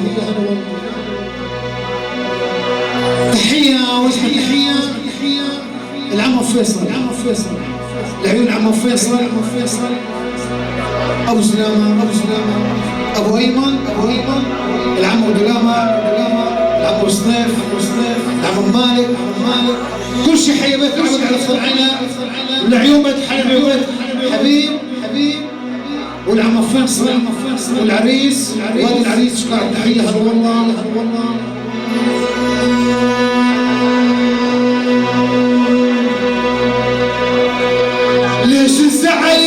تحيه وجه تحيه العم فيصل لعيون عم فيصل ابو سلامه ابو ايمن العم ابو دلامه العم ابو سطيف العم مالك كل شيء حي بيت العبد على صنعنا والعيون بيت حبيب والعم فيصل والعريس وهذا العريس. شكرا التحيه. هلا والله ليش الزعل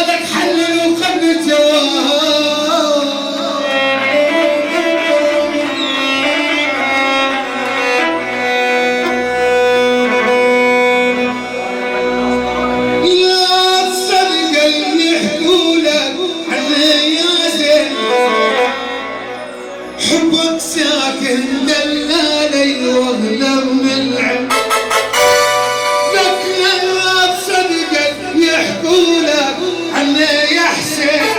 مرادك حلل وقبل الجواب. يا تصدق اللي يحكوا لك عني يا زين، حبك ساكن دلالي واغلى من العين. لك لا تصدق يحكوا لك عني يا حسين،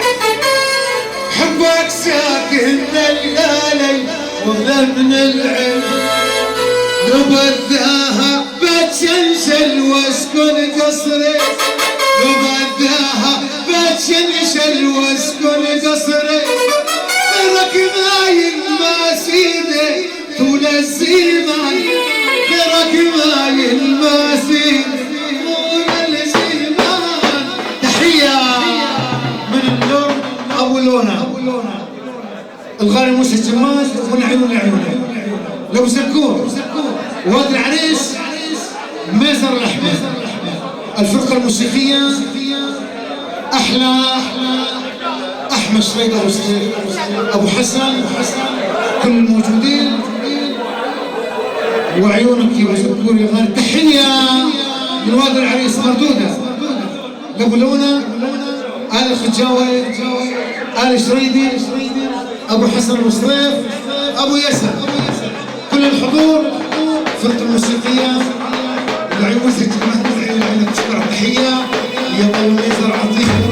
حبك ساكن دلالي واغلى من العين. لو بداها بتشنشل واسكن قصري، لو بداها بتشنشل واسكن قصري. غيرك مايل ما سيدي طول الزمان، غيرك مايل ما سيدي طول الزمان. تحية من اللون أبو لونة الغالي موسى الجمال ومن عيون عيونه لو زكور. وهذا العريس ميزر الأحمد. الفرقة الموسيقية أحلى أحمد شريد أبو حسن، كل الموجودين وعيونك يا زكور يا غالي. تحية من وادي العريس مردودة لأبو لونة، آل الخجاوي، آل شريدي، أبو حسن المصريف، أبو ياسر، كل الحضور. فرقة الموسيقية العيون تشكر. تحية يا ابو ميزر عطيه